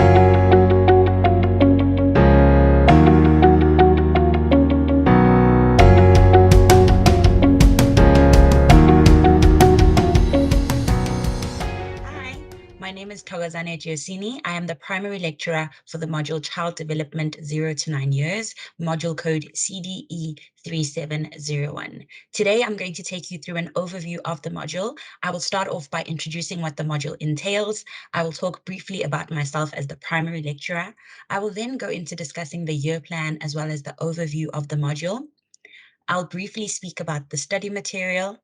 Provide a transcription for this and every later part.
Hi, my name is Dyosini. I am the primary lecturer for the module Child Development 0 to 9 years, module code CDE3701. Today, I'm going to take you through an overview of the module. I will start off by introducing what the module entails. I will talk briefly about myself as the primary lecturer. I will then go into discussing the year plan as well as the overview of the module. I'll briefly speak about the study material.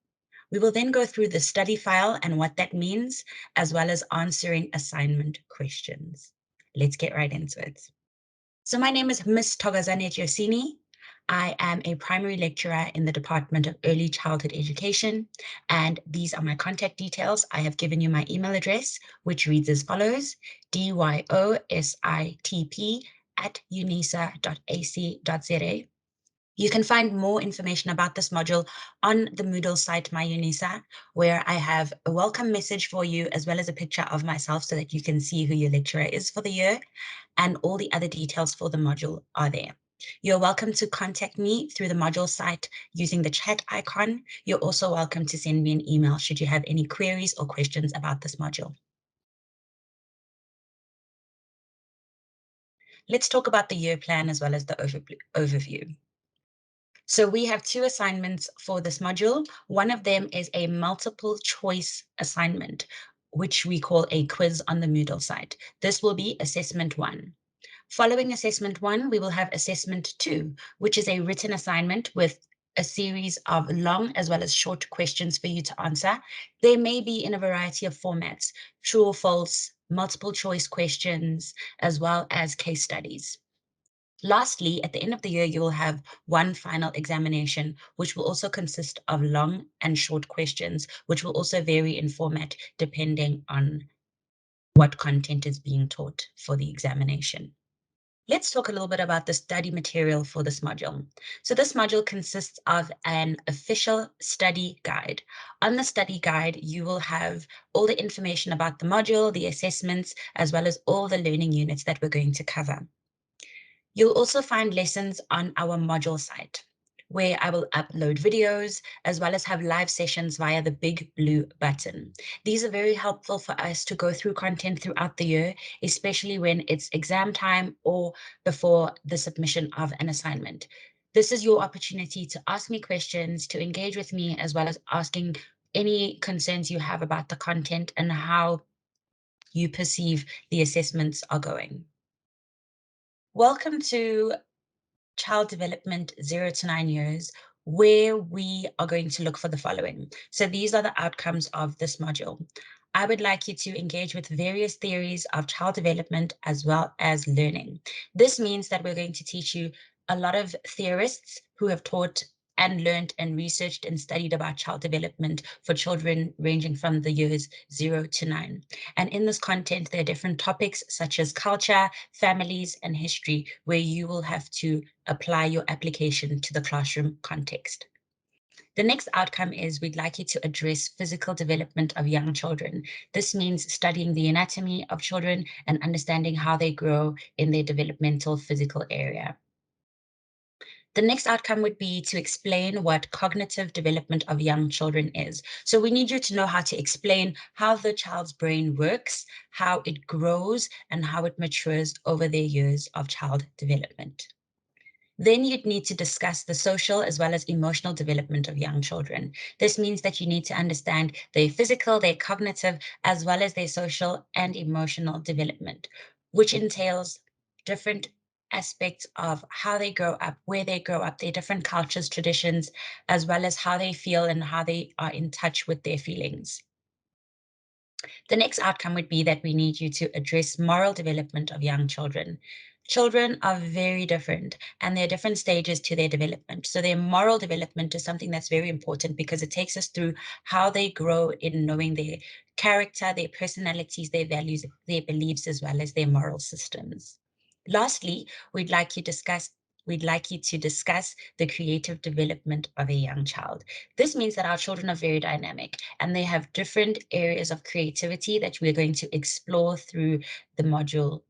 We will then go through the study file and what that means, as well as answering assignment questions. Let's get right into it. So my name is Miss Dyosini. I am a primary lecturer in the Department of Early Childhood Education, and these are my contact details. I have given you my email address, which reads as follows: dyosip@unisa.ac.za. You can find more information about this module on the Moodle site, My UNISA, where I have a welcome message for you, as well as a picture of myself so that you can see who your lecturer is for the year, and all the other details for the module are there. You're welcome to contact me through the module site using the chat icon. You're also welcome to send me an email should you have any queries or questions about this module. Let's talk about the year plan as well as the overview. So we have two assignments for this module. One of them is a multiple choice assignment, which we call a quiz on the Moodle site. This will be assessment 1. Following assessment 1, we will have assessment 2, which is a written assignment with a series of long as well as short questions for you to answer. They may be in a variety of formats: true or false, multiple choice questions, as well as case studies. Lastly, at the end of the year, you will have one final examination, which will also consist of long and short questions, which will also vary in format depending on what content is being taught for the examination. Let's talk a little bit about the study material for this module. So this module consists of an official study guide. On the study guide, you will have all the information about the module, the assessments, as well as all the learning units that we're going to cover. You'll also find lessons on our module site, where I will upload videos as well as have live sessions via the big blue button. These are very helpful for us to go through content throughout the year, especially when it's exam time or before the submission of an assignment. This is your opportunity to ask me questions, to engage with me, as well as asking any concerns you have about the content and how you perceive the assessments are going. Welcome to Child Development 0 to 9 years, where we are going to look for the following. So these are the outcomes of this module. I would like you to engage with various theories of child development as well as learning. This means that we're going to teach you a lot of theorists who have taught and learned and researched and studied about child development for children ranging from the years 0 to 9. And in this content, there are different topics such as culture, families, and history, where you will have to apply your application to the classroom context. The next outcome is we'd like you to address physical development of young children. This means studying the anatomy of children and understanding how they grow in their developmental physical area. The next outcome would be to explain what cognitive development of young children is. So we need you to know how to explain how the child's brain works, how it grows, and how it matures over their years of child development. Then you'd need to discuss the social as well as emotional development of young children. This means that you need to understand their physical, their cognitive, as well as their social and emotional development, which entails different aspects of how they grow up, where they grow up, their different cultures, traditions, as well as how they feel and how they are in touch with their feelings. The next outcome would be that we need you to address moral development of young children. Children are very different and there are different stages to their development. So their moral development is something that's very important because it takes us through how they grow in knowing their character, their personalities, their values, their beliefs, as well as their moral systems. Lastly, we'd like you to discuss the creative development of a young child. This means that our children are very dynamic and they have different areas of creativity that we're going to explore through the module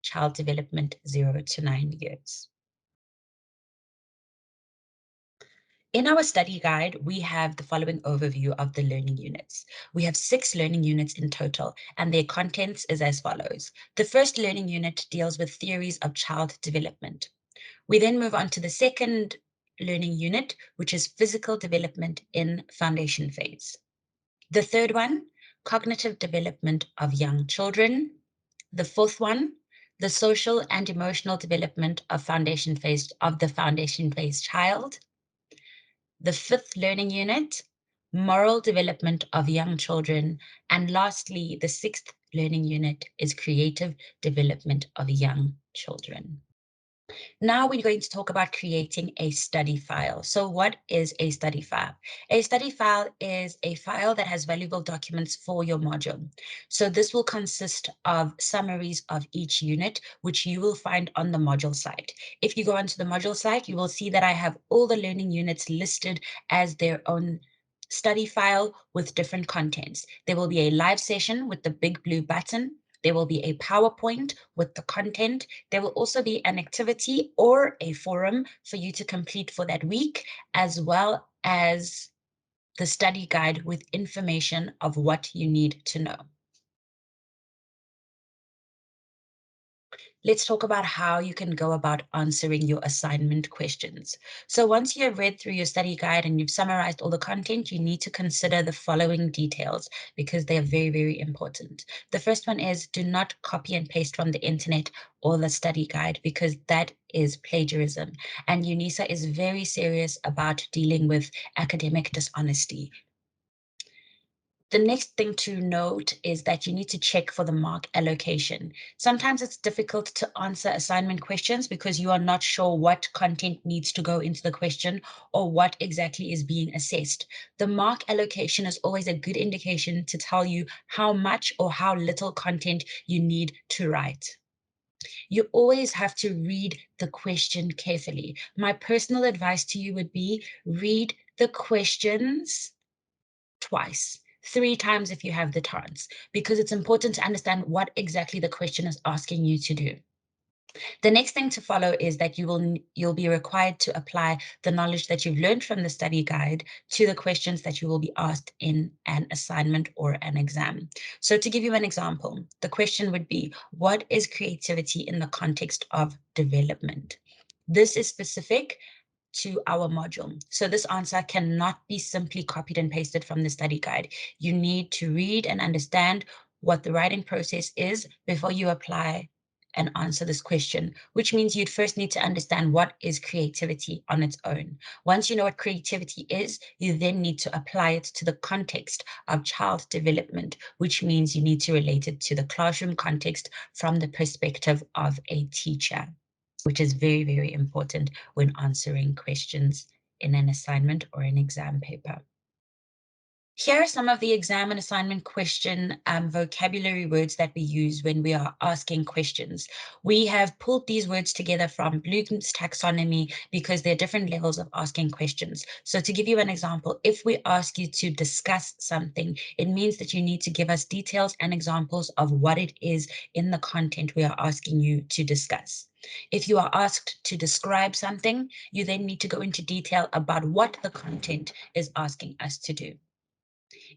child development 0 to 9 years. In our study guide, we have the following overview of the learning units. We have 6 learning units in total, and their contents is as follows. The first learning unit deals with theories of child development. We then move on to the second learning unit, which is physical development in foundation phase. The third one, cognitive development of young children. The fourth one, the social and emotional development of the foundation phase child. The fifth learning unit, moral development of young children. And lastly, the sixth learning unit is creative development of young children. Now we're going to talk about creating a study file. So what is a study file? A study file is a file that has valuable documents for your module. So this will consist of summaries of each unit, which you will find on the module site. If you go onto the module site, you will see that I have all the learning units listed as their own study file with different contents. There will be a live session with the big blue button. There will be a PowerPoint with the content. There will also be an activity or a forum for you to complete for that week, as well as the study guide with information of what you need to know. Let's talk about how you can go about answering your assignment questions. So once you have read through your study guide and you've summarized all the content, you need to consider the following details because they are very, very important. The first one is do not copy and paste from the internet or the study guide because that is plagiarism. And UNISA is very serious about dealing with academic dishonesty. The next thing to note is that you need to check for the mark allocation. Sometimes it's difficult to answer assignment questions because you are not sure what content needs to go into the question or what exactly is being assessed. The mark allocation is always a good indication to tell you how much or how little content you need to write. You always have to read the question carefully. My personal advice to you would be read the questions twice, 3 times if you have the chance, because it's important to understand what exactly the question is asking you to do. The next thing to follow is that you'll be required to apply the knowledge that you've learned from the study guide to the questions that you will be asked in an assignment or an exam. So to give you an example, the question would be, what is creativity in the context of development? This is specific to our module. So this answer cannot be simply copied and pasted from the study guide. You need to read and understand what the writing process is before you apply and answer this question, which means you'd first need to understand what is creativity on its own. Once you know what creativity is, you then need to apply it to the context of child development, which means you need to relate it to the classroom context from the perspective of a teacher, which is very, very important when answering questions in an assignment or an exam paper. Here are some of the exam and assignment question vocabulary words that we use when we are asking questions. We have pulled these words together from Bloom's taxonomy because there are different levels of asking questions. So to give you an example, if we ask you to discuss something, it means that you need to give us details and examples of what it is in the content we are asking you to discuss. If you are asked to describe something, you then need to go into detail about what the content is asking us to do.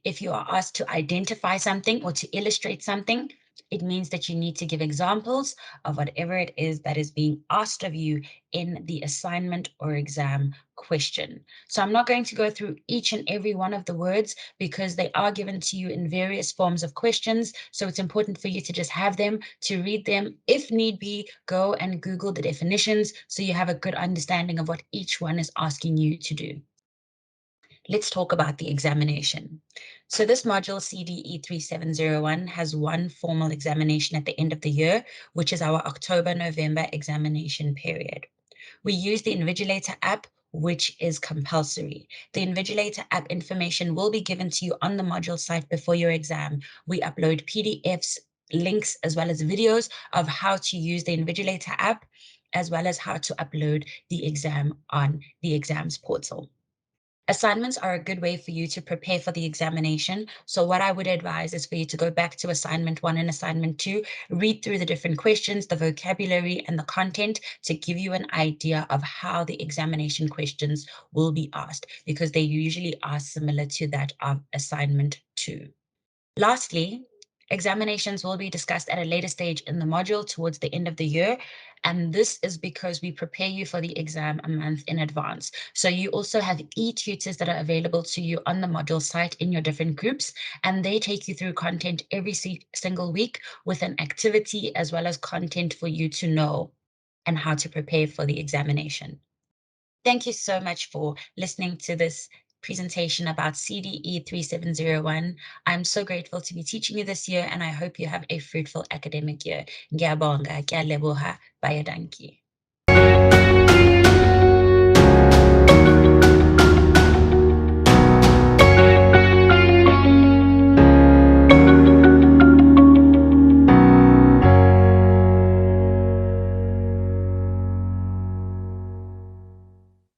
If you are asked to identify something or to illustrate something, it means that you need to give examples of whatever it is that is being asked of you in the assignment or exam question. So I'm not going to go through each and every one of the words because they are given to you in various forms of questions. So it's important for you to just have them, to read them. If need be, go and Google the definitions so you have a good understanding of what each one is asking you to do. Let's talk about the examination. So this module CDE3701 has one formal examination at the end of the year, which is our October-November examination period. We use the Invigilator app, which is compulsory. The Invigilator app information will be given to you on the module site before your exam. We upload PDFs, links, as well as videos of how to use the Invigilator app, as well as how to upload the exam on the exams portal. Assignments are a good way for you to prepare for the examination. So what I would advise is for you to go back to assignment 1 and assignment 2, read through the different questions, the vocabulary, and the content to give you an idea of how the examination questions will be asked, because they usually are similar to that of assignment 2. Lastly, examinations will be discussed at a later stage in the module towards the end of the year. And this is because we prepare you for the exam a month in advance. So you also have e-tutors that are available to you on the module site in your different groups, and they take you through content every single week with an activity as well as content for you to know and how to prepare for the examination. Thank you so much for listening to this presentation about CDE 3701. I'm so grateful to be teaching you this year, and I hope you have a fruitful academic year. Ngiyabonga, ngiyaleboha, bayadanki.